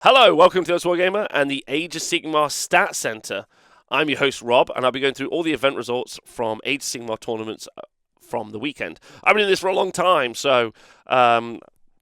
Hello, welcome to this Wargamer and the Age of Sigmar Stat Center. I'm your host Rob, and I'll be going through all the event results from Age of Sigmar tournaments from the weekend. I've been in this for a long time, so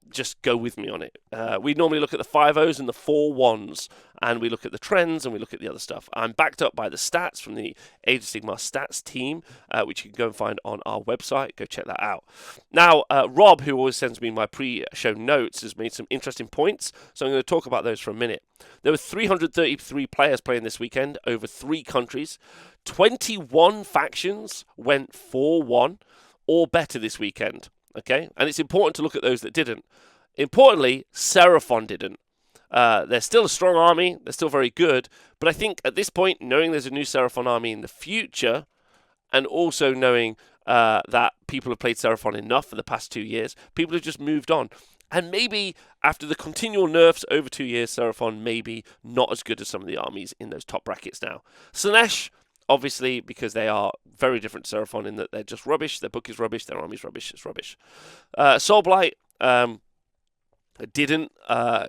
just go with me on it. We normally look at the 5-0s and the 4-1s, and we look at the trends and we look at the other stuff. I'm backed up by the stats from the Age of Sigmar stats team, which you can go and find on our website. Go check that out. Now, Rob, who always sends me my pre-show notes, has made some interesting points, so I'm going to talk about those for a minute. There were 333 players playing this weekend over 3 countries. 21 factions went 4-1 or better this weekend. Okay, and it's important to look at those that didn't. Importantly, Seraphon didn't. They're still a strong army. They're still very good. But I think at this point, knowing there's a new Seraphon army in the future, and also knowing that people have played Seraphon enough for the past 2 years, people have just moved on. And maybe after the continual nerfs over 2 years, Seraphon may be not as good as some of the armies in those top brackets now. Slaanesh, obviously, because they are very different to Seraphon in that they're just rubbish. Their book is rubbish. Their army's rubbish. It's rubbish. Soulblight didn't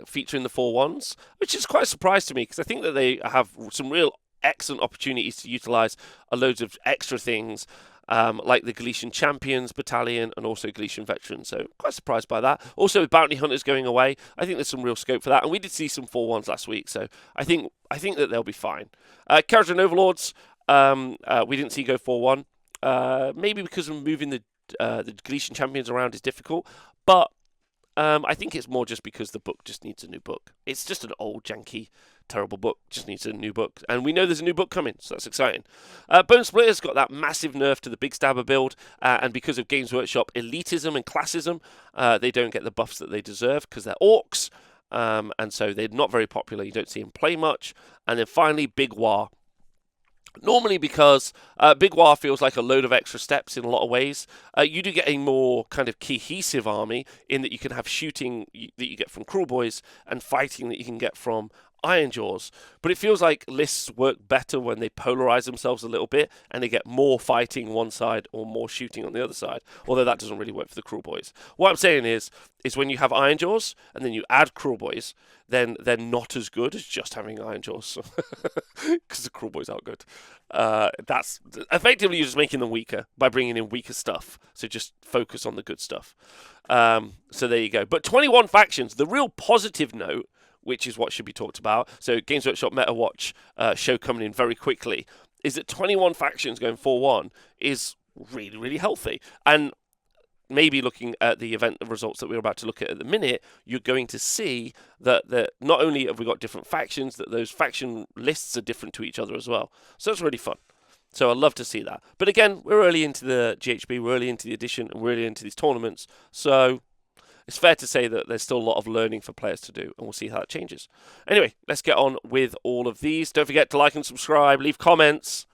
feature in the 4-1s, which is quite a surprise to me because I think that they have some real excellent opportunities to utilise a loads of extra things like the Galician Champions Battalion and also Galician Veterans. So quite surprised by that. Also, with Bounty Hunters going away, I think there's some real scope for that. And we did see some 4-1s last week, so I think that they'll be fine. Kharadron Overlords, we didn't see go 4-1. Maybe because of moving the Galician Champions around is difficult, but I think it's more just because the book just needs a new book. It's just an old, janky, terrible book. Just needs a new book. And we know there's a new book coming, so that's exciting. Bone Splitter's got that massive nerf to the Big Stabber build, and because of Games Workshop elitism and classism, they don't get the buffs that they deserve because they're orcs, and so they're not very popular. You don't see them play much. And then finally, Big War. Normally because Big War feels like a load of extra steps in a lot of ways. You do get a more kind of cohesive army in that you can have shooting that you get from Cruel Boys and fighting that you can get from Iron Jaws. But it feels like lists work better when they polarize themselves a little bit and they get more fighting one side or more shooting on the other side. Although that doesn't really work for the Cruel Boys. What I'm saying is when you have Iron Jaws and then you add Cruel Boys, then they're not as good as just having Iron Jaws. Because the Cruel Boys aren't good. That's effectively you're just making them weaker by bringing in weaker stuff. So just focus on the good stuff. So there you go. But 21 factions, the real positive note, which is what should be talked about. So Games Workshop Meta Watch show coming in very quickly, is that 21 factions going 4-1 is really, really healthy. And maybe looking at the event results that we're about to look at the minute, you're going to see that not only have we got different factions, that those faction lists are different to each other as well. So it's really fun. So I'd love to see that. But again, we're early into the GHB, we're early into the edition, and we're early into these tournaments. So it's fair to say that there's still a lot of learning for players to do, and we'll see how that changes. Anyway, let's get on with all of these. Don't forget to like and subscribe, leave comments.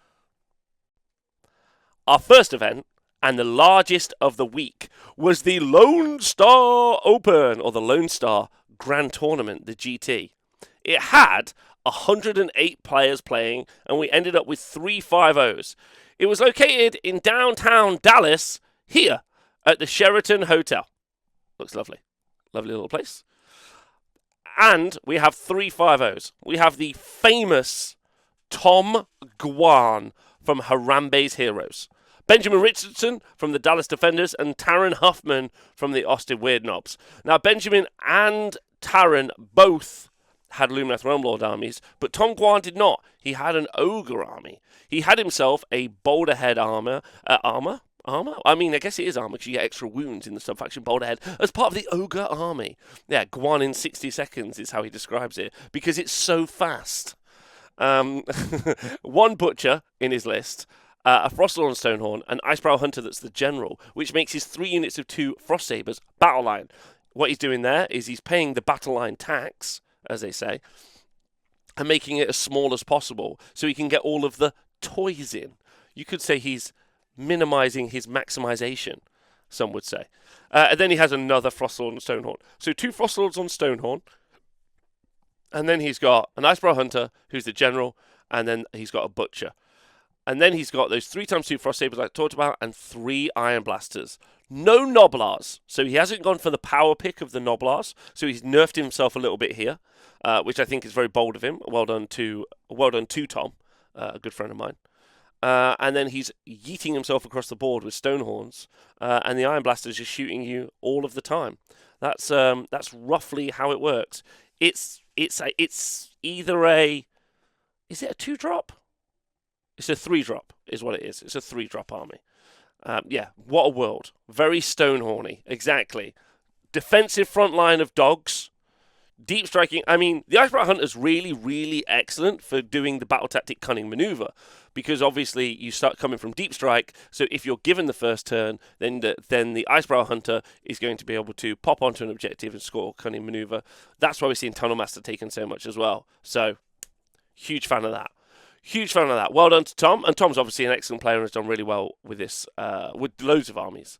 Our first event, and the largest of the week, was the Lone Star Open, or the Lone Star Grand Tournament, the GT. It had 108 players playing, and we ended up with 3 5-0s. It was located in downtown Dallas, here, at the Sheraton Hotel. Looks lovely. Lovely little place. And we have 3 5-0s. We have the famous Tom Guan from Harambe's Heroes, Benjamin Richardson from the Dallas Defenders, and Taron Huffman from the Austin Weird Knobs. Now, Benjamin and Taron both had Lumineth Realmlord armies, but Tom Guan did not. He had an Ogre army. He had himself a Boulderhead armor? I mean, I guess it is armor because you get extra wounds in the sub-faction Boulderhead as part of the Ogre army. Yeah, Guan in 60 seconds is how he describes it because it's so fast. One Butcher in his list, a Frostlord and Stonehorn, an Icebrow Hunter that's the general, which makes his 3 units of 2 Frost Sabers battle line. What he's doing there is he's paying the battle line tax, as they say, and making it as small as possible so he can get all of the toys in. You could say he's minimizing his maximization, some would say. And then he has another Frostlord and Stonehorn. So 2 Frostlords on Stonehorn, and then he's got an Icebrow Hunter, who's the general, and then he's got a Butcher. And then he's got those 3x2 Frost Sabers I talked about, and 3 Iron Blasters. No Noblars. So he hasn't gone for the power pick of the Noblars. So he's nerfed himself a little bit here, which I think is very bold of him. Well done to Tom, a good friend of mine. And then he's yeeting himself across the board with Stonehorns, and the Iron Blaster's just shooting you all of the time. That's roughly how it works. It's either a... Is it a 2-drop? It's a 3-drop, is what it is. It's a 3-drop army. Yeah, what a world. Very Stonehorny, exactly. Defensive front line of dogs. Deep striking. I mean, the Icebrow Hunter's really, really excellent for doing the battle tactic cunning maneuver, because obviously you start coming from deep strike. So if you're given the first turn, then the Icebrow Hunter is going to be able to pop onto an objective and score cunning maneuver. That's why we're seeing Tunnel Master taken so much as well. So huge fan of that. Huge fan of that. Well done to Tom. And Tom's obviously an excellent player and has done really well with this, with loads of armies.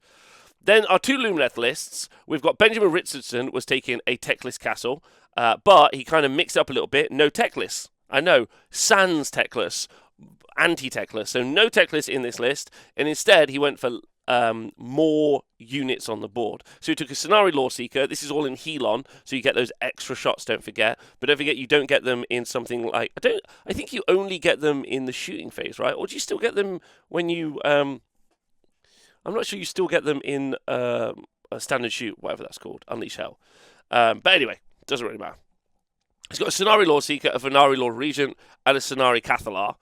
Then our 2 Lumineth lists, we've got Benjamin Richardson was taking a techless castle, but he kind of mixed up a little bit. No techless. I know. Sans techless. Anti-techless. So no techless in this list. And instead, he went for more units on the board. So he took a Scenari Law Seeker. This is all in Helon, so you get those extra shots, don't forget. But don't forget, you don't get them in something like... I think you only get them in the shooting phase, right? Or do you still get them when you... I'm not sure you still get them in a standard shoot, whatever that's called, Unleash Hell. But anyway, doesn't really matter. He's got a Scenari Law Seeker, a Venari Law Regent, and a Scenari Cathalar.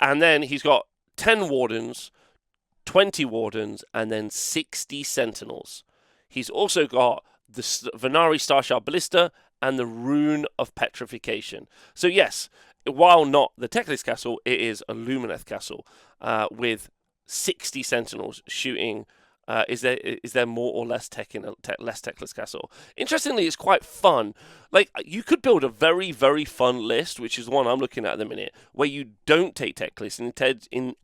And then he's got 10 Wardens, 20 Wardens, and then 60 Sentinels. He's also got the Venari Starshard Ballista and the Rune of Petrification. So yes, while not the Techless Castle, it is a Lumineth Castle with 60 Sentinels shooting. Is there more or less tech in a less techless castle? Interestingly, it's quite fun. Like, you could build a very, very fun list, which is the one I'm looking at the minute, where you don't take techless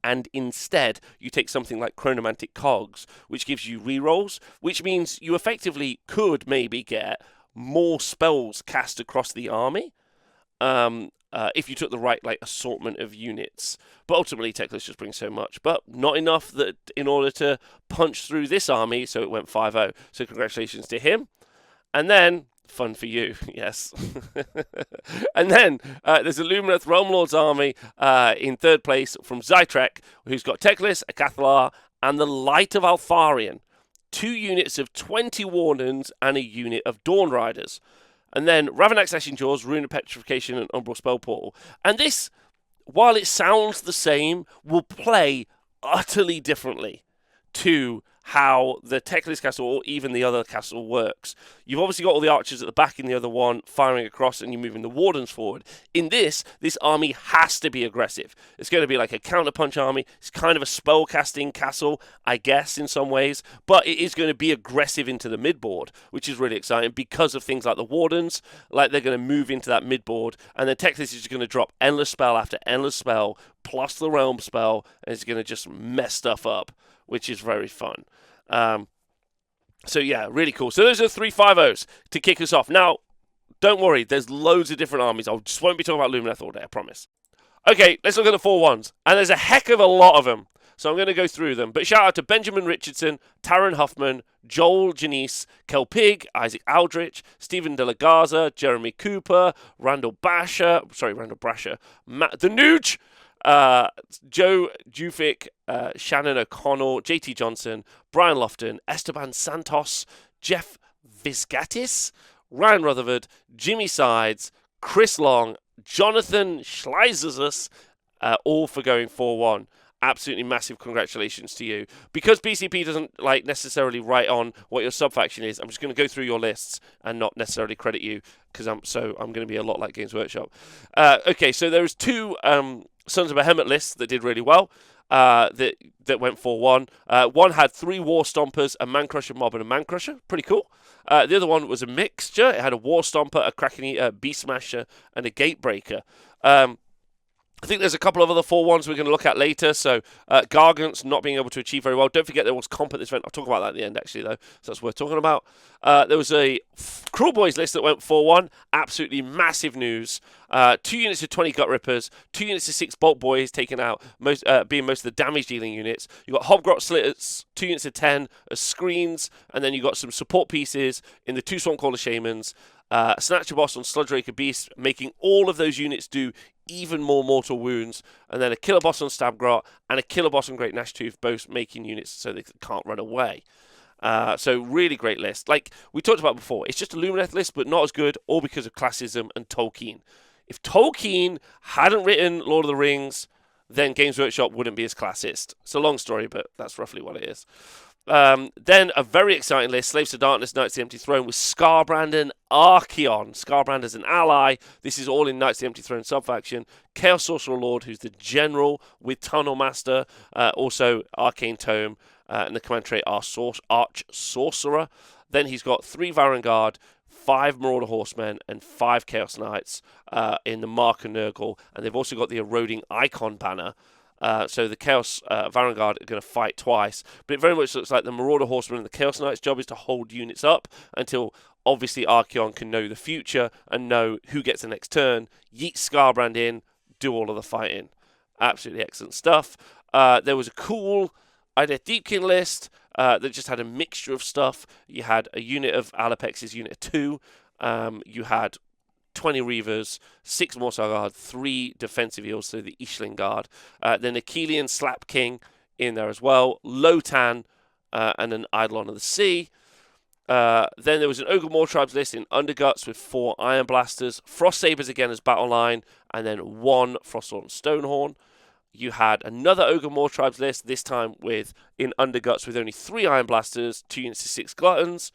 and instead you take something like Chronomantic Cogs, which gives you rerolls, which means you effectively could maybe get more spells cast across the army. If you took the right assortment of units. But ultimately, Techless just brings so much. But not enough that in order to punch through this army, so it went 5-0. So congratulations to him. And then, fun for you, yes. And then, there's a Lumineth Realm Lord's army in third place from Zytrek, who's got Techless, a Cathalar, and the Light of Altharion. 2 units of 20 Wardens and a unit of Dawn Riders. And then Ravanax Slashing Jaws, Rune of Petrification, and Umbral Spell Portal. And this, while it sounds the same, will play utterly differently to how the Techless Castle or even the other castle works. You've obviously got all the archers at the back in the other one firing across and you're moving the wardens forward. In this army has to be aggressive. It's going to be like a counterpunch army. It's kind of a spellcasting castle, I guess, in some ways. But it is going to be aggressive into the midboard, which is really exciting because of things like the wardens. Like, they're going to move into that midboard. And then Techless is just going to drop endless spell after endless spell, plus the realm spell, and it's going to just mess stuff up, which is very fun. So yeah, really cool. So those are 3 5-0s to kick us off. Now, don't worry, there's loads of different armies. I just won't be talking about Lumineth all day, I promise. Okay, let's look at the 4-1s. And there's a heck of a lot of them. So I'm going to go through them. But shout out to Benjamin Richardson, Taron Huffman, Joel Janice, Kel Pig, Isaac Aldrich, Stephen De La Garza, Jeremy Cooper, Randall Brasher, Matt the Nooge, Joe Jufik, Shannon O'Connell, JT Johnson, Brian Lofton, Esteban Santos, Jeff Visgatis, Ryan Rutherford, Jimmy Sides, Chris Long, Jonathan Schleisersus, all for going 4-1. Absolutely massive congratulations to you. Because BCP doesn't necessarily write on what your sub-faction is, I'm just going to go through your lists and not necessarily credit you, because I'm going to be a lot like Games Workshop. Okay, so there's 2 Sons of Behemoth lists that did really well, that went 4-1. One had 3 War Stompers, a Man Crusher Mob, and a Man Crusher. Pretty cool. The other one was a mixture. It had a War Stomper, a Kraken Eater, a Beast Smasher, and a Gatebreaker. I think there's a couple of other 4-1s we're going to look at later. So Gargants not being able to achieve very well. Don't forget there was comp at this event. I'll talk about that at the end, actually, though. So that's worth talking about. There was a Cruel Boys list that went 4-1. Absolutely massive news. 2 units of 20 Gut Rippers, 2 units of 6 Bolt Boys taken out, being most of the damage-dealing units. You've got Hobgrot Slitters, 2 units of 10 as screens, and then you've got some support pieces in the 2 Swampcaller Shamans. Snatcher Boss on Sludge Raker Beast, making all of those units do even more mortal wounds, and then a Killer Boss on Stabgrot and a Killer Boss on Great Gnashtooth, both making units so they can't run away. So really great list. Like we talked about before, it's just a Lumineth list, but not as good, all because of classism and Tolkien. If Tolkien hadn't written Lord of the Rings, then Games Workshop wouldn't be as classist. It's a long story, but that's roughly what it is. Then a very exciting list, Slaves to Darkness, Knights of the Empty Throne, with Scarbrand and Archaon. Scarbrand as an ally. This is all in Knights of the Empty Throne subfaction. Chaos Sorcerer Lord, who's the general with Tunnel Master, also Arcane Tome, and the command trait Arch Sorcerer. Then he's got 3 Varangard, 5 Marauder Horsemen, and 5 Chaos Knights in the Mark and Nurgle. And they've also got the Eroding Icon banner. So the Chaos Varangard are going to fight twice. But it very much looks like the Marauder Horseman and the Chaos Knight's job is to hold units up until obviously Archaon can know the future and know who gets the next turn. Yeet Scarbrand in, do all of the fighting. Absolutely excellent stuff. There was a cool Idea Deepkin list that just had a mixture of stuff. You had a unit of Alapex's unit of 2. You had 20 Reavers, 6 Morsar Guard, 3 defensive heals, so the Ishling Guard. Then a Keelian Slap King in there as well. Lotan and an Eidolon of the Sea. Then there was an Ogre Moor Tribes list in Underguts with 4 Iron Blasters, Frost Sabers again as battle line, and then 1 Frosthorn Stonehorn. You had another Ogre Moor Tribes list, this time in Underguts with only 3 Iron Blasters, 2 units of 6 Gluttons,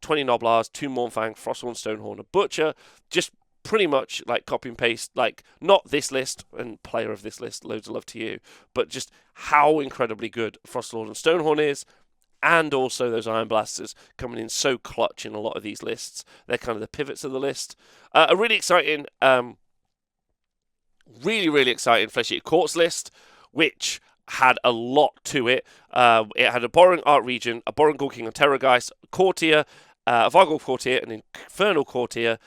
20 Noblars, 2 Mournfang, Frosthorn, Stonehorn, and Butcher. Just pretty much like copy and paste, like not this list and player of this list, loads of love to you, but just how incredibly good Frostlord and Stonehorn is, and also those Iron Blasters coming in so clutch in a lot of these lists. They're kind of the pivots of the list. A really exciting, really exciting Flesh Eater Courts list, which had a lot to it. It had a Borrowing Art Region, a Borrowing Gawking on Terrorgeist, a Courtier, a Vargolf Courtier, an Infernal Courtier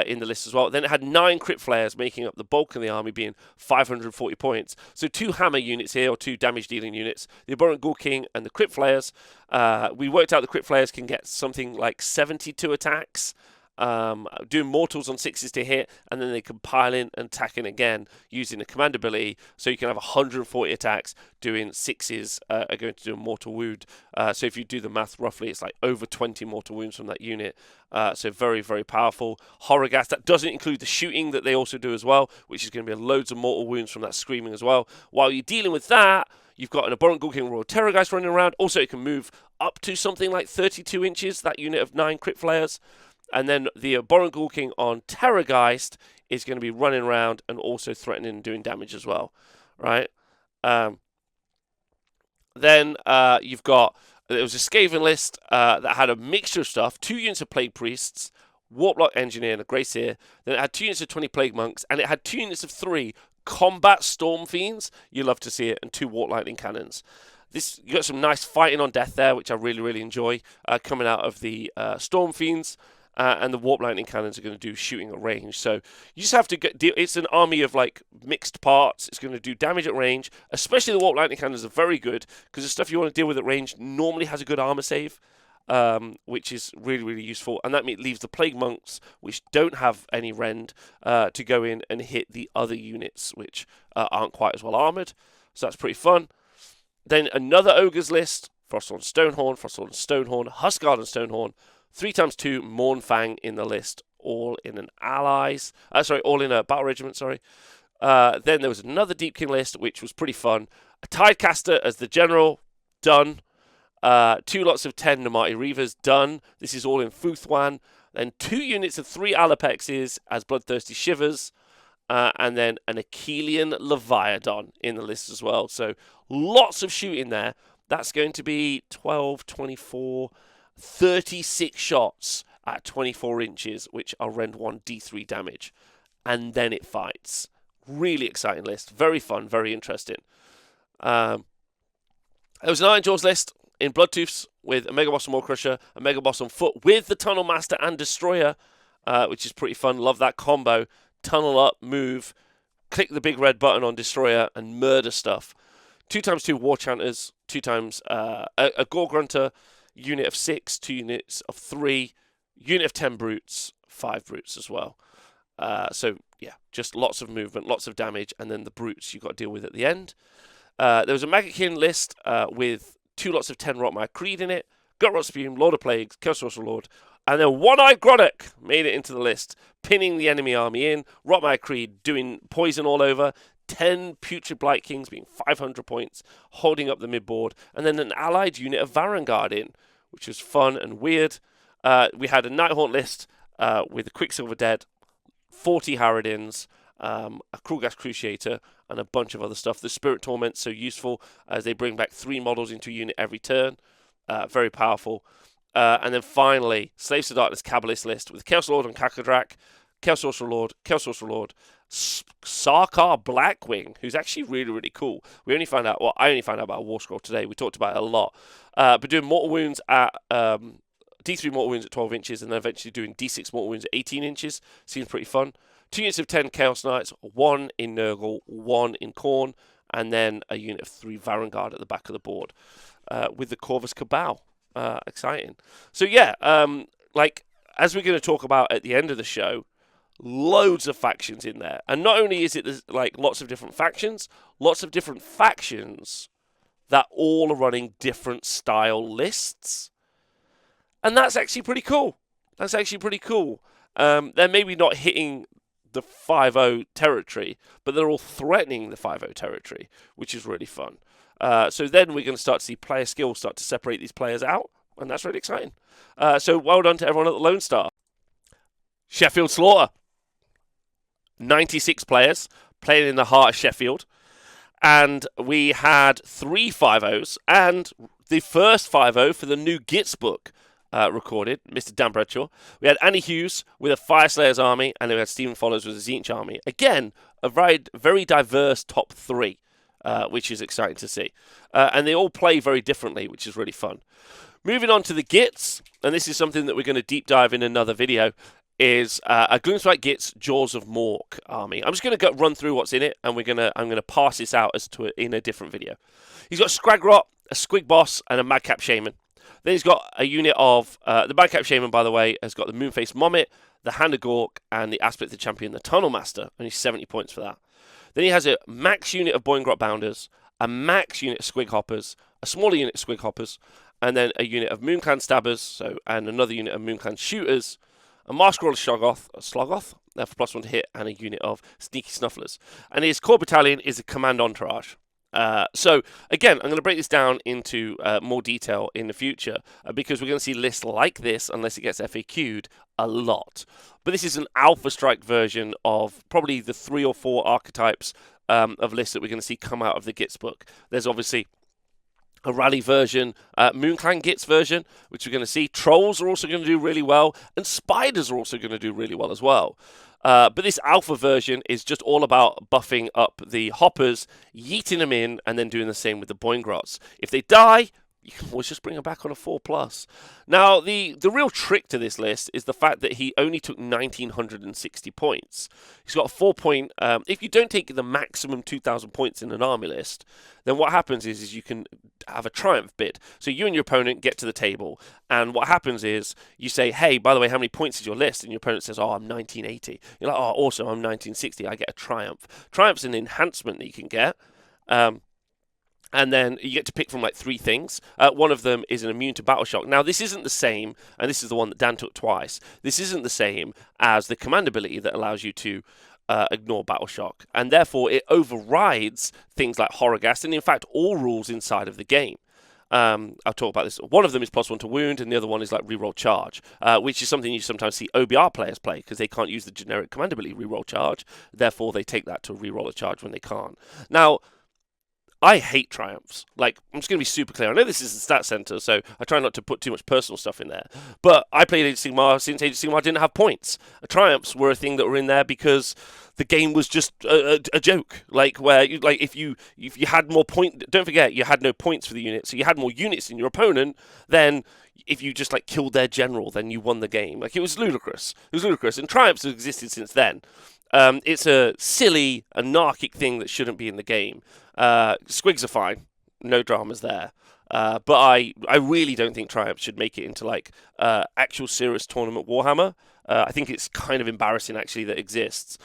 in the list as well. Then it had 9 Crypt Flayers, making up the bulk of the army, being 540 points. So 2 Hammer units here, or 2 damage-dealing units. The Abhorrent Gawking and the Crypt Flayers. We worked out the Crypt Flayers can get something like 72 attacks, doing mortals on 6s to hit, and then they can pile in and attack in again using the command ability, so you can have 140 attacks doing 6s are going to do a mortal wound. So if you do the math roughly, it's like over 20 mortal wounds from that unit. So very powerful. Horrorghast, that doesn't include the shooting that they also do as well, which is going to be loads of mortal wounds from that screaming as well. While you're dealing with that, you've got an Abhorrent Gawking Royal Terrorgeist running around. Also, it can move up to something like 32 inches, that unit of 9 Crypt Flayers. And then the Abhorrent Gawking on Terrorgeist is going to be running around and also threatening and doing damage as well, right? Then you've got, there was a Skaven list that had a mixture of stuff, 2 units of Plague Priests, Warplock Engineer and a Grey Seer. Then it had 2 units of 20 Plague Monks, and it had 2 units of 3 Combat Storm Fiends. You love to see it, and 2 Warp Lightning Cannons. You got some nice fighting on death there, which I really enjoy, coming out of the Storm Fiends. And the Warp Lightning Cannons are going to do shooting at range. So you just have to it's an army of like mixed parts. It's going to do damage at range. Especially the Warp Lightning Cannons are very good, because the stuff you want to deal with at range normally has a good armor save, which is really useful. And that leaves the Plague Monks, which don't have any rend, to go in and hit the other units, which aren't quite as well armored. So that's pretty fun. Then another Ogres list: Frosthorn Stonehorn, Huskguard and Stonehorn. 3x2 Mournfang in the list, all in an allies. All in a battle regiment. Then there was another Deepkin list, which was pretty fun. A Tidecaster as the general, done. 2 lots of 10 Namati Reavers, done. This is all in Futhwan. Then 2 units of 3 Alapexes as Bloodthirsty Shivers. And then an Achillean Leviathan in the list as well. So lots of shooting there. That's going to be 12, 24... 36 shots at 24 inches, which are rend 1 D3 damage. And then it fights. Really exciting list. Very fun, very interesting. There was an Iron Jaws list in Bloodtooths with a Mega Boss and Maw Crusher, a Mega Boss on foot with the Tunnel Master and Destroyer, which is pretty fun. Love that combo. Tunnel up, move, click the big red button on Destroyer and murder stuff. 2x2 War Chanters, 2x a Gore Grunter, unit of 6, 2 units of 3, unit of 10 Brutes, 5 Brutes as well. So, yeah, just lots of movement, lots of damage, and then the Brutes you've got to deal with at the end. There was a Magakin list with 2 lots of 10 Rotmire Creed in it, Gut Rot Spume, Lord of Plagues, Chaos Sorcerer Lord, and then One-Eyed Grodok made it into the list, pinning the enemy army in, Rotmire Creed doing poison all over, 10 Putrid Blight Kings being 500 points, holding up the midboard, and then an allied unit of Varangard in, which was fun and weird. We had a Nighthaunt list with a Quicksilver Dead, 40 Harridans, a Krulgas Cruciator, and a bunch of other stuff. The Spirit Torment's so useful as they bring back 3 models into a unit every turn. Very powerful. And then finally, Slaves to Darkness Kabbalist list with Chaos Lord on Kakadrak, Chaos Sorcerer Lord, Chaos Sorcerer Lord, Sarkar Blackwing, who's actually really, really cool. I only found out about a War Scroll today. We talked about it a lot. But doing Mortal Wounds at D3 Mortal Wounds at 12 inches and then eventually doing D6 Mortal Wounds at 18 inches. Seems pretty fun. 2 units of 10 Chaos Knights, 1 in Nurgle, 1 in Khorne, and then a unit of 3 Varangard at the back of the board with the Corvus Cabal. Exciting. So yeah, as we're going to talk about at the end of the show, loads of factions in there. And not only is it like lots of different factions that all are running different style lists. And that's actually pretty cool. They're maybe not hitting the 5-0 territory, but they're all threatening the 5-0 territory, which is really fun. So then we're going to start to see player skill start to separate these players out, and that's really exciting. So well done to everyone at the Lone Star. Sheffield Slaughter. 96 players playing in the heart of Sheffield. And we had 3 5-0s and the first 5-0 for the new Gitz book recorded, Mr. Dan Bradshaw. We had Annie Hughes with a Fire Slayers army, and then we had Stephen Follows with a Tzeentch army. Again, a very, very diverse top 3. Which is exciting to see. And they all play very differently, which is really fun. Moving on to the Gitz, and this is something that we're going to deep dive in another video, is a Gloomspite Gitz Jaws of Mork army. I'm just going to run through what's in it, and I'm going to pass this out in a different video. He's got Scragrot, a Squig Boss, and a Madcap Shaman. Then he's got a unit of the Madcap Shaman, by the way, has got the Moonface Mommet, the Hand of Gork, and the Aspect of the Champion, the Tunnel Master. Only 70 points for that. Then he has a max unit of Boingrot Bounders, a max unit of Squig Hoppers, a smaller unit of Squig Hoppers, and then a unit of Moonclan Stabbers, and another unit of Moonclan Shooters, a Maskroll of Slogoth, for +1 to hit, and a unit of Sneaky Snufflers. And his core battalion is a Command Entourage. So, again, I'm going to break this down into more detail in the future because we're going to see lists like this, unless it gets FAQ'd, a lot. But this is an Alpha Strike version of probably the 3 or 4 archetypes of lists that we're going to see come out of the Gitz book. There's obviously a Rally version, Moonclan Gitz version, which we're going to see. Trolls are also going to do really well, and Spiders are also going to do really well as well. But this alpha version is just all about buffing up the hoppers, yeeting them in, and then doing the same with the Boingrots. If they die, you can always just bring them back on a 4+. Now, the real trick to this list is the fact that he only took 1,960 points. He's got a 4-point... if you don't take the maximum 2,000 points in an army list, then what happens is you can have a triumph bid. So you and your opponent get to the table, and what happens is you say, hey, by the way, how many points is your list? And your opponent says, oh, I'm 1980. You're like, oh, awesome, I'm 1960. I get a triumph. Triumph's an enhancement that you can get. And then you get to pick from like 3 things. One of them is an immune to battle shock. Now, this isn't the same, and this is the one that Dan took twice. This isn't the same as the command ability that allows you to ignore battle shock. And therefore, it overrides things like Horrorghast, and in fact, all rules inside of the game. I'll talk about this. One of them is +1 to wound, and the other one is like reroll charge, which is something you sometimes see OBR players play because they can't use the generic command ability reroll charge. Therefore, they take that to reroll a charge when they can't. Now, I hate triumphs. Like, I'm just going to be super clear. I know this is the stat center, so I try not to put too much personal stuff in there. But I played Age of Sigmar since Age of Sigmar didn't have points. Triumphs were a thing that were in there because the game was just a joke. Like, where if you had more don't forget you had no points for the unit, so you had more units than your opponent. Then if you just like killed their general, then you won the game. Like, it was ludicrous. It was ludicrous, and triumphs have existed since then. It's a silly, anarchic thing that shouldn't be in the game. Squigs are fine, no dramas there. But I really don't think Triumph should make it into like actual serious tournament Warhammer. I think it's kind of embarrassing actually that it exists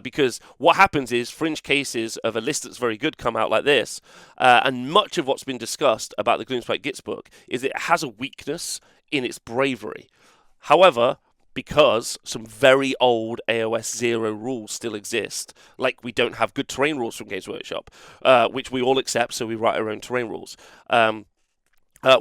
because what happens is fringe cases of a list that's very good come out like this, and much of what's been discussed about the Gloomspite Gitz book is it has a weakness in its bravery. However, because some very old AOS 0 rules still exist, like we don't have good terrain rules from Games Workshop, which we all accept, so we write our own terrain rules.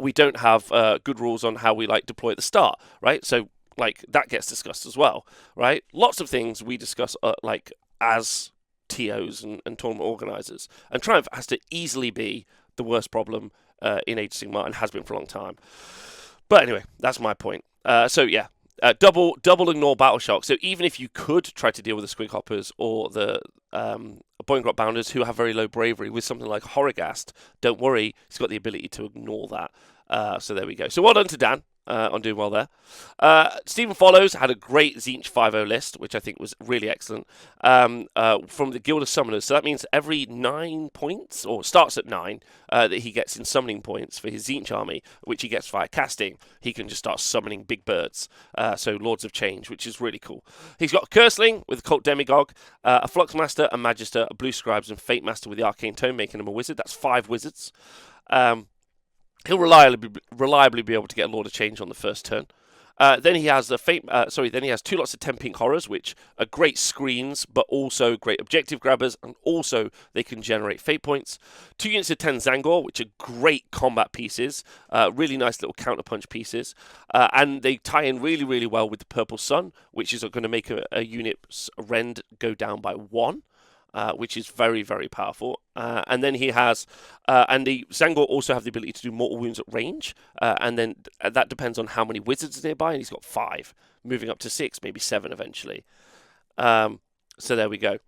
We don't have good rules on how we like deploy at the start, right? So like that gets discussed as well, right? Lots of things we discuss like as TOs and tournament organisers, and Triumph has to easily be the worst problem in Age of Sigmar and has been for a long time. But anyway, that's my point. So yeah. Double ignore battle shock. So even if you could try to deal with the Squig Hoppers or the Boingrot Bounders who have very low bravery with something like Horrorghast, don't worry, he's got the ability to ignore that. So there we go. So well done to Dan on doing well there. Stephen Follows had a great Tzeentch 5.0 list, which I think was really excellent, from the Guild of Summoners. So that means every 9 points, or starts at 9, that he gets in summoning points for his Tzeentch army, which he gets via casting, he can just start summoning big birds. So Lords of Change, which is really cool. He's got a Curseling with a Cult Demigod, a Fluxmaster, a Magister, a Blue Scribes, and Fate Master with the Arcane Tome, making him a wizard. That's 5 wizards. He'll reliably be able to get a Lord of Change on the first turn. Then he has Then he has 2 lots of 10 pink horrors, which are great screens, but also great objective grabbers, and also they can generate fate points. 2 units of 10 Zangor, which are great combat pieces, really nice little counterpunch pieces, and they tie in really, really well with the Purple Sun, which is going to make a unit's rend go down by 1. Which is very, very powerful. And then he has, and the Zangor also have the ability to do mortal wounds at range, and then that depends on how many wizards are nearby, and he's got 5, moving up to 6, maybe 7 eventually. So there we go.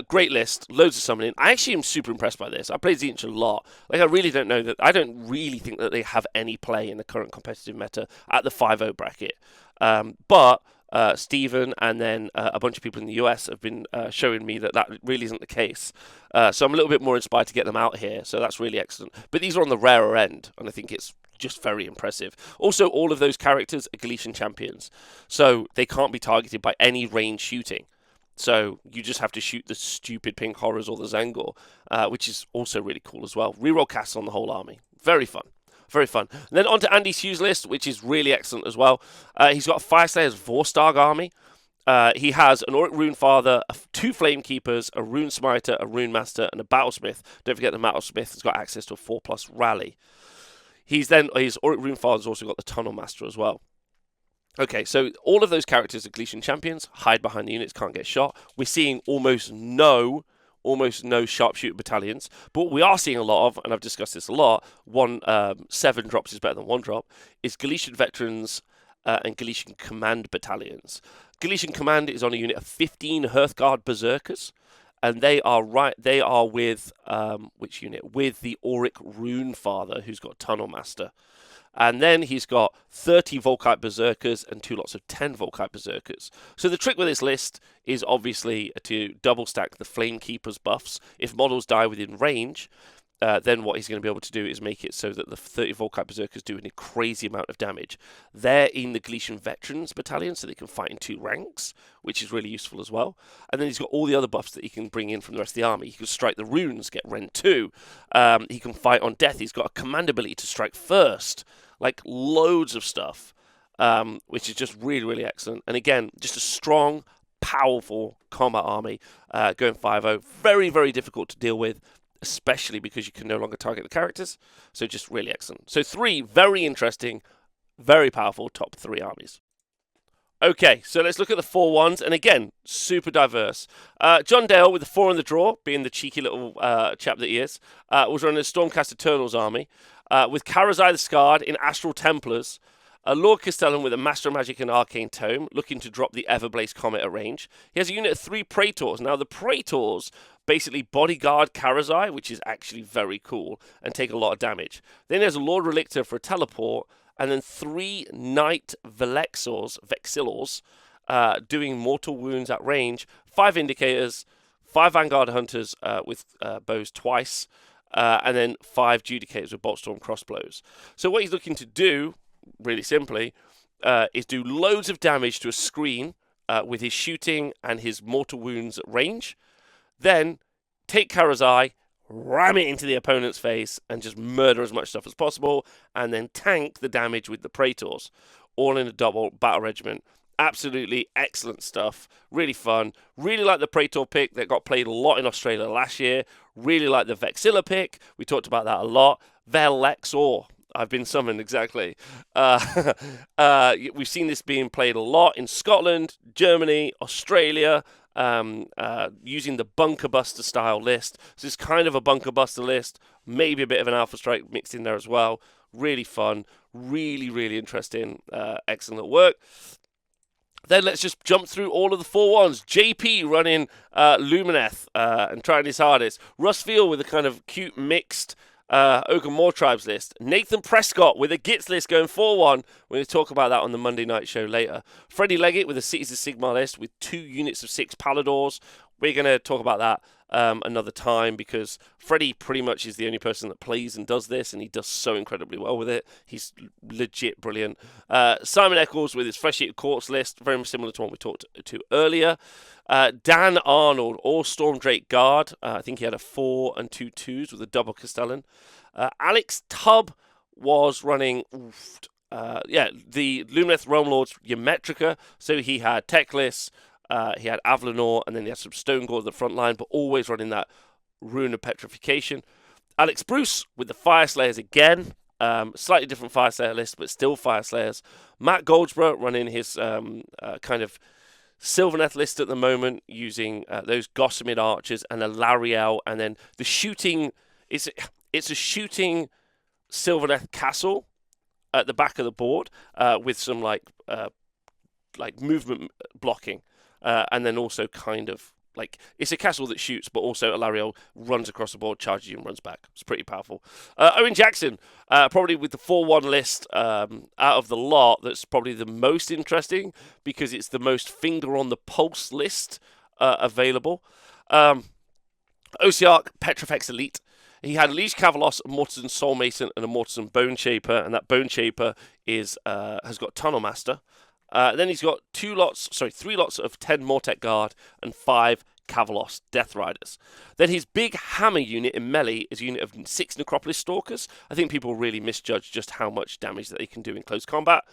Great list, loads of summoning. I actually am super impressed by this. I played Tzeentch a lot. Like, I don't really think that they have any play in the current competitive meta at the 5.0 bracket. But Stephen and then a bunch of people in the US have been showing me that really isn't the case. So I'm a little bit more inspired to get them out here. So that's really excellent. But these are on the rarer end, and I think it's just very impressive. Also, all of those characters are Galician champions, so they can't be targeted by any range shooting. So you just have to shoot the stupid pink horrors or the Zangor, which is also really cool as well. Reroll casts on the whole army. Very fun. Very fun. And then on to Andy Hughes' list, which is really excellent as well. He's got a Fyreslayer's Vorstag army. He has an Auric Rune Father, 2 Flame Keepers, a Rune Smiter, a Rune Master, and a Battlesmith. Don't forget the Battlesmith has got access to a 4+ rally. His Auric Rune Father's also got the Tunnel Master as well. Okay, so all of those characters are Galician champions, hide behind the units, can't get shot. We're seeing almost no sharpshooter battalions, but what we are seeing a lot of, and I've discussed this a lot, 7 drops is better than 1 drop, is Galician veterans and Galician command battalions. Galician command is on a unit of 15 Hearthguard Berserkers, and they are with which unit? With the Auric Rune Father, who's got Tunnel Master. And then he's got 30 Volkite Berserkers and 2 lots of 10 Volkite Berserkers. So the trick with this list is obviously to double stack the Flame Keepers buffs. If models die within range, then what he's going to be able to do is make it so that the 30 Volkite Berserkers do a crazy amount of damage. They're in the Galician Veterans Battalion, so they can fight in 2 ranks, which is really useful as well. And then he's got all the other buffs that he can bring in from the rest of the army. He can strike the runes, get Rend 2. He can fight on death. He's got a command ability to strike first. Like, loads of stuff, which is just really, really excellent. And again, just a strong, powerful combat army going 5.0. Very, very difficult to deal with, especially because you can no longer target the characters. So just really excellent. So 3 very interesting, very powerful top 3 armies. Okay, so let's look at the 4-1s, and again, super diverse. John Dale with the 4 in the draw, being the cheeky little chap that he is, was running a Stormcast Eternals army, with Karazai the Scarred in Astral Templars, Lord Castellan with a Master of Magic and Arcane Tome, looking to drop the Everblaze Comet at range. He has a unit of 3 Praetors. Now, the Praetors basically bodyguard Karazai, which is actually very cool, and take a lot of damage. Then there's a Lord Relictor for a teleport, and then 3 Knight Vexillors, doing mortal wounds at range, 5 Indicators, 5 Vanguard Hunters with bows twice, and then 5 Judicators with Boltstorm crossbows. So what he's looking to do, really simply, is do loads of damage to a screen with his shooting and his mortal wounds at range, then take Karazai, ram it into the opponent's face and just murder as much stuff as possible, and then tank the damage with the Praetors, all in a double battle regiment. Absolutely excellent stuff. Really fun. Really like the Praetor pick that got played a lot in Australia last year. Really like the Vexilla pick. We talked about that a lot. Velexor. I've been summoned, exactly. We've seen this being played a lot in Scotland, Germany, Australia, using the Bunker Buster style list. So it's kind of a Bunker Buster list, maybe a bit of an Alpha Strike mixed in there as well. Really fun, really, really interesting, excellent work. Then let's just jump through all of the 4-1s. JP running Lumineth and trying his hardest. Russ Field with a kind of cute mixed Ogre Moor Tribes list. Nathan Prescott with a Gitz list going 4-1. We're going to talk about that on the Monday night show later. Freddie Leggett with a Cities of Sigmar list with 2 units of 6 Paladors. We're going to talk about that another time, because Freddie pretty much is the only person that plays and does this, and he does so incredibly well with it. He's legit brilliant. Simon Eccles with his Fresh Eater Courts list, very similar to what we talked to earlier. Dan Arnold, all Stormdrake Guard. I think he had a 4 and 2 2s with a double Castellan. Alex Tubb was running the Lumineth Realm Lords Geometrica, so he had Teclis, he had Avlanor, and then he had some Stone Gore at the front line, but always running that Rune of Petrification. Alex Bruce with the Fire Slayers again. Slightly different Fire Slayer list, but still Fire Slayers. Matt Goldsborough running his kind of Sylvaneth list at the moment, using those Gossamer Archers and a Lariel, and then the shooting. It's a shooting Sylvaneth Castle at the back of the board with some like movement blocking. And then also kind of like, it's a castle that shoots, but also a Lariel runs across the board, charges you, and runs back. It's pretty powerful. Owen Jackson, probably with the 4-1 list out of the lot, that's probably the most interesting, because it's the most finger on the pulse list available. Osiarch Petrifex Elite. He had Liege Cavalos, a Mortisan Soulmason, and a Mortisan Bone Shaper, and that Bone Shaper has got Tunnel Master. Then he's got 3 lots of 10 Mortek Guard and 5 Cavalos Death Riders. Then his big hammer unit in melee is a unit of 6 Necropolis Stalkers. I think people really misjudge just how much damage that they can do in close combat.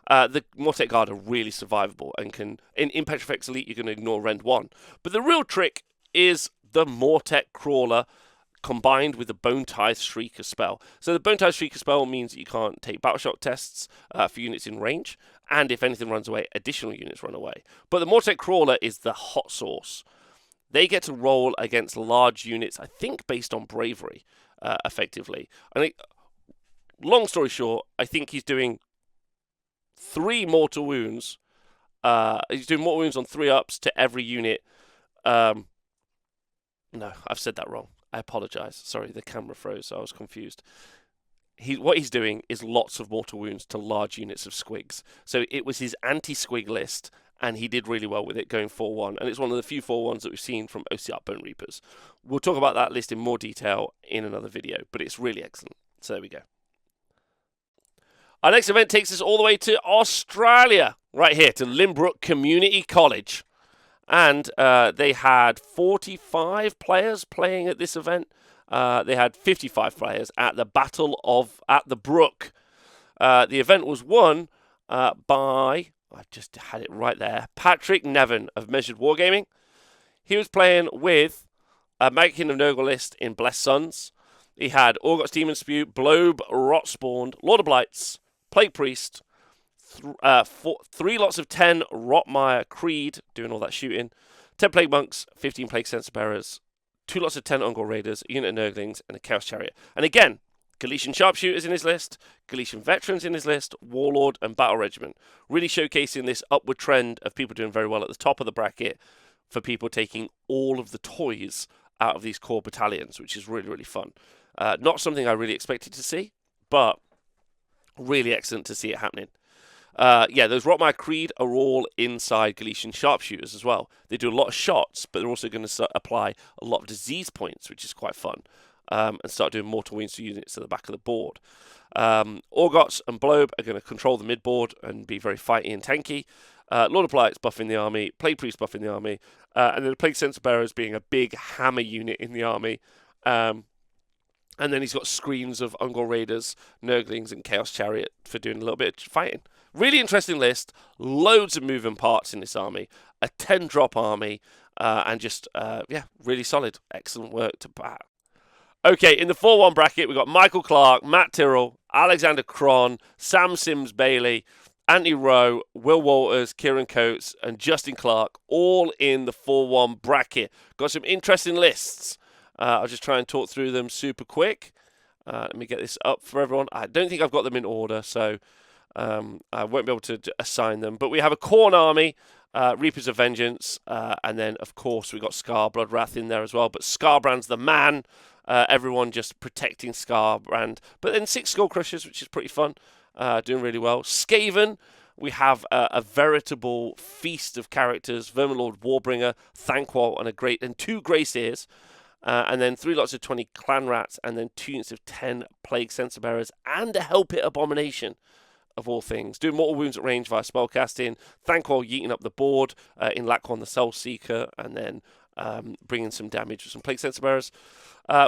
The Mortek Guard are really survivable and can, in Petrifex Elite, you can ignore Rend 1. But the real trick is the Mortek Crawler combined with the Bone Tithe Shrieker spell. So the Bone Tithe Shrieker spell means that you can't take Battle Shock tests for units in range, and if anything runs away, additional units run away. But the Mortek Crawler is the hot sauce. They get to roll against large units, I think based on bravery, effectively. Long story short, I think he's doing 3 mortal wounds. He's doing mortal wounds on 3 ups to every unit. No, I've said that wrong. I apologise. Sorry, the camera froze, so I was confused. What he's doing is lots of mortal wounds to large units of squigs. So it was his anti-squig list, and he did really well with it, going 4-1. And it's one of the few 4-1s that we've seen from OCR Bone Reapers. We'll talk about that list in more detail in another video, but it's really excellent. So there we go. Our next event takes us all the way to Australia, right here to Limbrook Community College. And they had 45 players playing at this event. They had 55 players at the Battle of At The Brook. The event was won by, I just had it right there, Patrick Nevin of Measured Wargaming. He was playing with a Magic of Nurgle list in Blessed Sons. He had Orgots Demon Spew, Blobe, Rotspawned, Lord of Blights, Plague Priest, 3 lots of 10 Rotmire Creed, doing all that shooting, 10 Plague Monks, 15 Plague Censer Bearers, 2 lots of 10 Ungol Raiders, a unit of Nurglings, and a Chaos Chariot. And again, Galician Sharpshooters in his list, Galician Veterans in his list, Warlord and Battle Regiment. Really showcasing this upward trend of people doing very well at the top of the bracket for people taking all of the toys out of these core battalions, which is really, really fun. Not something I really expected to see, but really excellent to see it happening. Those Rotmire Creed are all inside Galician Sharpshooters as well. They do a lot of shots, but they're also going to apply a lot of disease points, which is quite fun, and start doing mortal wounds to units at the back of the board. Orgots and Blobe are going to control the mid-board and be very fighty and tanky. Lord of Blights buffing the army, Plague Priest buffing the army, and then the Plague Censer Bearers being a big hammer unit in the army. And then he's got screens of Ungol Raiders, Nurglings, and Chaos Chariot for doing a little bit of fighting. Really interesting list. Loads of moving parts in this army. A 10-drop army. And just, really solid. Excellent work to bat. Okay, in the 4-1 bracket, we've got Michael Clark, Matt Tyrrell, Alexander Cron, Sam Sims Bailey, Anthony Rowe, Will Walters, Kieran Coates, and Justin Clark, all in the 4-1 bracket. Got some interesting lists. I'll just try and talk through them super quick. Let me get this up for everyone. I don't think I've got them in order, so I won't be able to assign them. But we have a Khorne army, Reapers of Vengeance, and then, of course, we've got Scar Bloodwrath in there as well. But Scarbrand's the man. Everyone just protecting Scarbrand. But then 6 Skull Crushers, which is pretty fun. Doing really well. Skaven, we have a veritable feast of characters. Verminlord, Warbringer, Thanquol, and 2 Grey Seers. And then 3 lots of 20 Clan Rats, and then 2 units of 10 Plague Censer Bearers, and a Hell Pit Abomination, of all things. Doing mortal wounds at range via spellcasting. Thanquol yeeting up the board in Laquan the Soul Seeker, and then bringing some damage with some Plague Censer Bearers.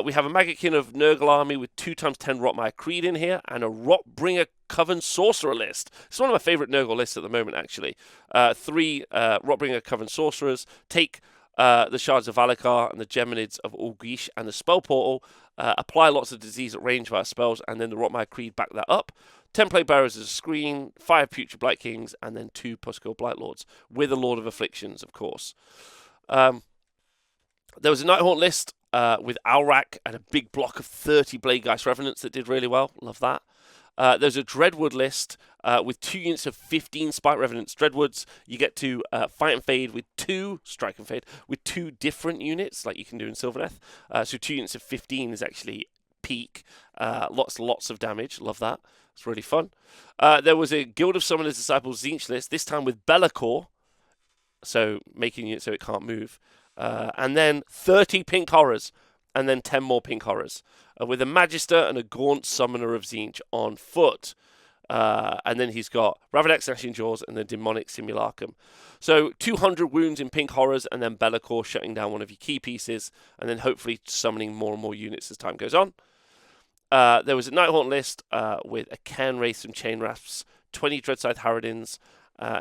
We have a Maggotkin of Nurgle army with 2x10 Rotmire Creed in here, and a Rotbringer Coven Sorcerer list. It's one of my favourite Nurgle lists at the moment, actually. 3 Rotbringer Coven Sorcerers. Take the Shards of Valakar and the Geminids of Ulgish and the Spell Portal. Apply lots of disease at range via spells, and then the Rotmire Creed back that up. 10 Plague Bearers as a screen, 5 Putrid Blight Kings, and then 2 Puskull Blight Lords, with a Lord of Afflictions, of course. There was a Nighthaunt list with Alrak and a big block of 30 Bladegeist Revenants that did really well. Love that. There's a Dreadwood list with 2 units of 15 Spike Revenants. Dreadwoods, you get to fight and fade with 2, strike and fade, with 2 different units, like you can do in Sylvaneth. So 2 units of 15 is actually peak. Lots of damage. Love that. It's really fun. There was a Guild of Summoners Disciples Tzeentch list, this time with Be'lakor, so making it so it can't move. And then 30 Pink Horrors, and then 10 more Pink Horrors, with a Magister and a Gaunt Summoner of Tzeentch on foot. And then he's got Ravenex Gnashing Jaws and the Demonic Simulacrum. So 200 wounds in Pink Horrors, and then Be'lakor shutting down one of your key pieces, and then hopefully summoning more and more units as time goes on. There was a Nighthaunt list with a Cairn Wraith, some Chain Rasps, 20 Dreadscythe Harridans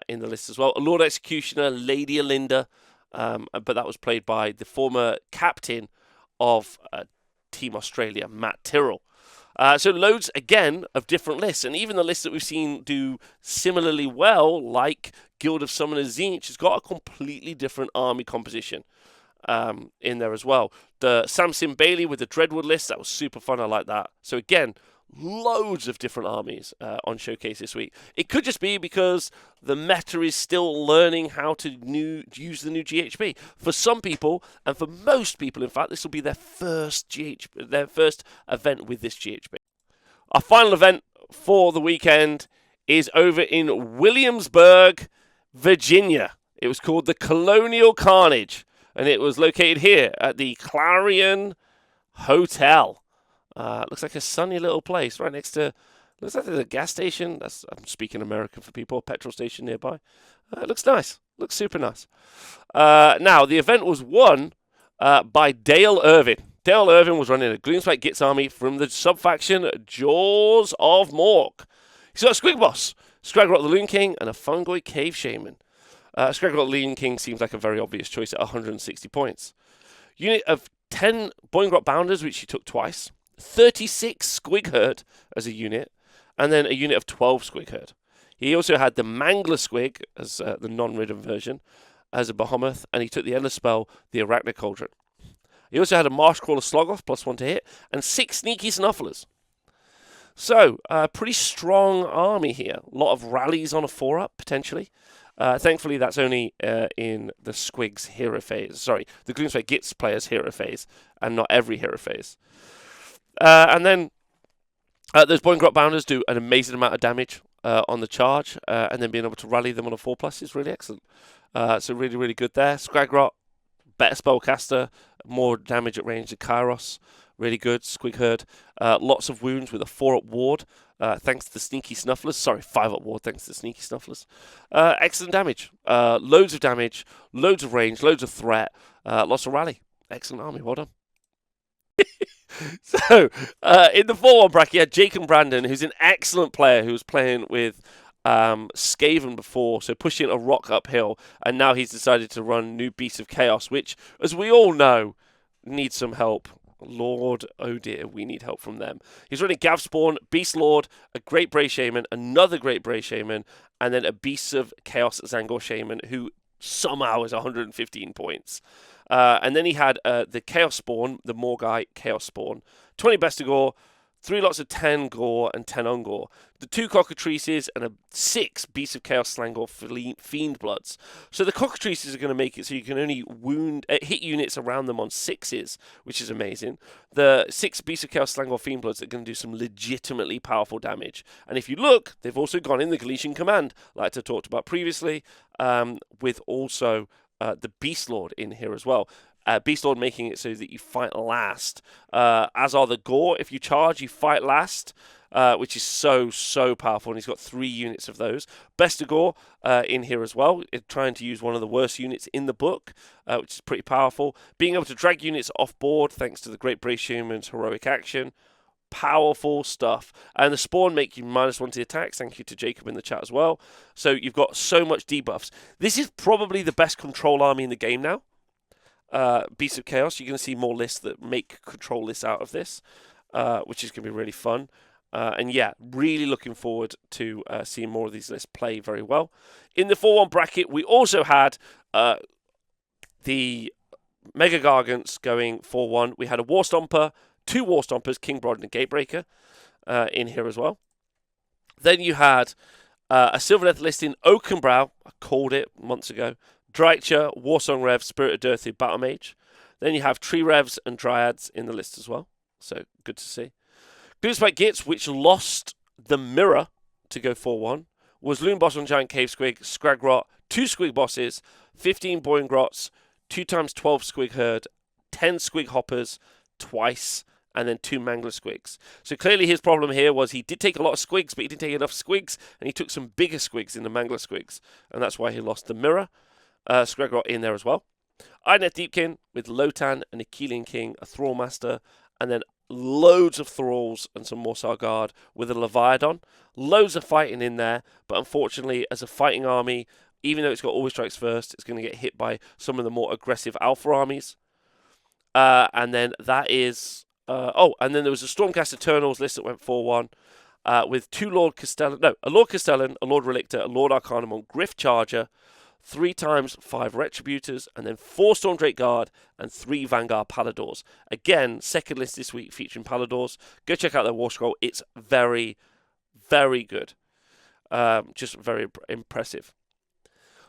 in the list as well. A Lord Executioner, Lady Alinda, but that was played by the former captain of Team Australia, Matt Tyrrell. So loads, again, of different lists. And even the lists that we've seen do similarly well, like Guild of Summoners Tzeentch, has got a completely different army composition in there as well. The Samson Bailey with the Dreadwood list, that was super fun. I like that. So again, loads of different armies on Showcase this week. It could just be because the meta is still learning how to use the new GHB. For some people, and for most people, in fact, this will be their first event with this GHB. Our final event for the weekend is over in Williamsburg, Virginia. It was called the Colonial Carnage, and it was located here at the Clarion Hotel. Looks like a sunny little place right next to, looks like there's a gas station. I'm speaking American for people, a petrol station nearby. It looks nice. Looks super nice. Now, the event was won by Dale Irvin. Dale Irvin was running a Gloomspite Gitz army from the sub-faction Jaws of Mork. He's got a Squig Boss, Scragrot the Loon King, and a Fungoid Cave Shaman. Scragrot the Loon King seems like a very obvious choice at 160 points. Unit of 10 Boingrot Bounders, which he took twice. 36 Squig Herd as a unit, and then a unit of 12 Squig Herd. He also had the Mangler Squig as the non-ridden version, as a behemoth, and he took the endless spell, the Arachnid Cauldron. He also had a Marshcrawler Slogoth, +1 to hit, and 6 Sneaky Snufflers. So, pretty strong army here. A lot of rallies on a 4-up, potentially. Thankfully, that's only in the Squig's hero phase. Sorry, the Gloomspite Gitz player's hero phase, and not every hero phase. And then those Boiling Grot Bounders do an amazing amount of damage on the charge, and then being able to rally them on a 4+ is really excellent. So really, really good there. Scragrot, better spellcaster, more damage at range than Kairos. Really good. Squig Herd. Lots of wounds with a 4-up ward, thanks to the Sneaky Snufflers. Sorry, 5-up ward thanks to the Sneaky Snufflers. Excellent damage. Loads of damage, loads of range, loads of threat, lots of rally. Excellent army. Well done. So, in the 4-1 bracket, you had Jake and Brandon, who's an excellent player who was playing with Skaven before, so pushing a rock uphill, and now he's decided to run new Beasts of Chaos, which, as we all know, needs some help. Lord, oh dear, we need help from them. He's running Gavspawn, Beast Lord, a Great Bray Shaman, another Great Bray Shaman, and then a Beasts of Chaos Zangor Shaman, who somehow is 115 points. And then he had the Chaos Spawn, the Morgai Chaos Spawn, 20 Bestigor, 3 lots of 10 Gore and 10 Ungor, the 2 Cockatrices, and 6 Beasts of Chaos Slangor Fiend Bloods. So the Cockatrices are going to make it so you can only hit units around them on 6s, which is amazing. The 6 Beasts of Chaos Slangor Fiend Bloods are going to do some legitimately powerful damage. And if you look, they've also gone in the Galician Command, like I talked about previously, with also the Beast Lord in here as well. Beast Lord making it so that you fight last. As are the Gore. If you charge, you fight last, which is so powerful. And he's got 3 units of those. Bestigor in here as well, trying to use one of the worst units in the book, which is pretty powerful. Being able to drag units off board thanks to the Great Bray Shaman's heroic action. Powerful stuff. And the Spawn make you -1 to the attacks. Thank you to Jacob in the chat as well. So you've got so much debuffs. This is probably the best control army in the game now. Beasts of Chaos, you're going to see more lists that make control lists out of this, which is going to be really fun. And yeah, really looking forward to seeing more of these lists play very well. In the 4-1 bracket, we also had the Mega Gargants going 4-1. We had a War Stomper, 2 War Stompers, King Brod and Gatebreaker in here as well. Then you had a Silverleather list in Oakenbrow. I called it months ago. Drycha, Warsong Rev, Spirit of Dirthy, Battle Mage. Then you have Tree Revs and Dryads in the list as well. So, good to see. Gloomspite Gitz, which lost the Mirror to go 4-1, was Loon Boss on Giant Cave Squig, Scragrot, 2 Squig Bosses, 15 Boiling Grots, 2 times 12 Squig Herd, 10 Squig Hoppers, twice, and then 2 Mangler Squigs. So clearly his problem here was he did take a lot of Squigs, but he didn't take enough Squigs, and he took some bigger Squigs in the Mangler Squigs, and that's why he lost the Mirror. Scragrot in there as well. Ironeth Deepkin with Lotan and Achillean King, a Thrall Master, and then loads of Thralls and some Morsar Guard with a Leviathan. Loads of fighting in there, but unfortunately, as a fighting army, even though it's got Always Strikes First, it's going to get hit by some of the more aggressive Alpha armies. And then that is... and then there was a Stormcast Eternals list that went 4-1. With 2 Lord Castellan... No, a Lord Castellan, a Lord Relictor, a Lord Arcanum on Griff Charger, 3 times 5 Retributors, and then 4 Stormdrake Guard, and 3 Vanguard Paladors. Again, second list this week featuring Paladors. Go check out their War Scroll. It's very, very good. Just very impressive.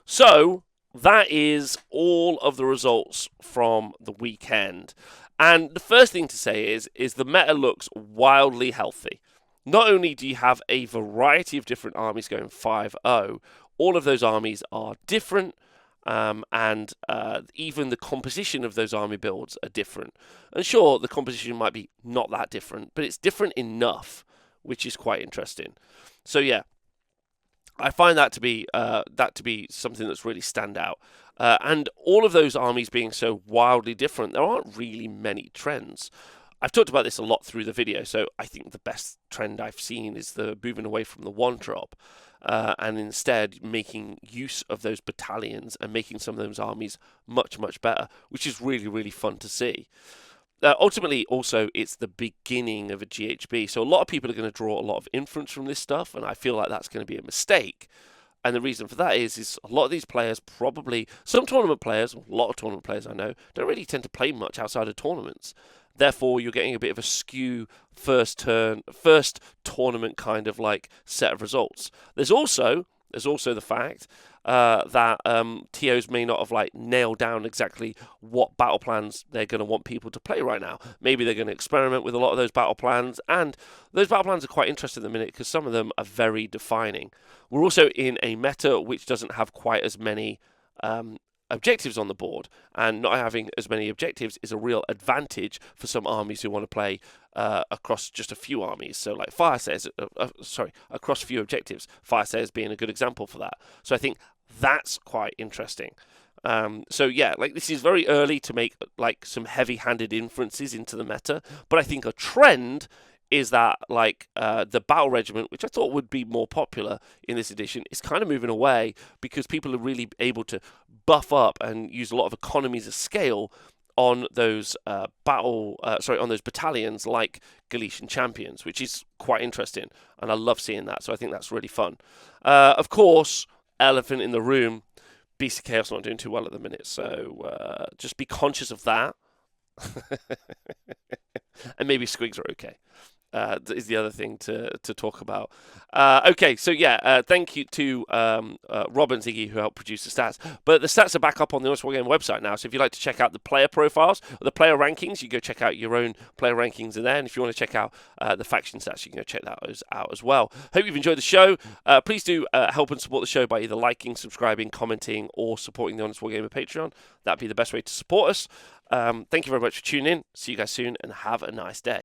So, that is all of the results from the weekend. And the first thing to say is the meta looks wildly healthy. Not only do you have a variety of different armies going 5-0, all of those armies are different, and even the composition of those army builds are different. And sure, the composition might be not that different, but it's different enough, which is quite interesting. So yeah, I find that to be something that's really stand out. And all of those armies being so wildly different, there aren't really many trends. I've talked about this a lot through the video, so I think the best trend I've seen is the moving away from the 1-drop. And instead making use of those battalions and making some of those armies much, much better, which is really, really fun to see. ultimately, also, it's the beginning of a GHB. So a lot of people are going to draw a lot of inference from this stuff, and I feel like that's going to be a mistake. And the reason for that is a lot of these players, probably some tournament players, a lot of tournament players I know, don't really tend to play much outside of tournaments. Therefore, you're getting a bit of a skew first tournament kind of like set of results. There's also the fact that TOs may not have like nailed down exactly what battle plans they're going to want people to play right now. Maybe they're going to experiment with a lot of those battle plans, and those battle plans are quite interesting at the minute because some of them are very defining. We're also in a meta which doesn't have quite as many objectives on the board, and not having as many objectives is a real advantage for some armies who want to play across just a few armies. So like across few objectives. Firestayers being a good example for that. So I think that's quite interesting. So yeah, like this is very early to make like some heavy-handed inferences into the meta, but I think a trend is that like the battle regiment, which I thought would be more popular in this edition, is kind of moving away because people are really able to buff up and use a lot of economies of scale on those on those battalions like Galician champions, which is quite interesting, and I love seeing that. So I think that's really fun. Of course, elephant in the room, Beast of Chaos not doing too well at the minute, so just be conscious of that. And maybe Squigs are okay. Is the other thing to talk about. Okay, so yeah, thank you to Rob and Ziggy who helped produce the stats. But the stats are back up on the Honest Wargame website now, so if you'd like to check out the player profiles, or the player rankings, you go check out your own player rankings in there. And if you want to check out the faction stats, you can go check those out as well. Hope you've enjoyed the show. Please do help and support the show by either liking, subscribing, commenting, or supporting the Honest Wargamer Patreon. That'd be the best way to support us. Thank you very much for tuning in. See you guys soon, and have a nice day.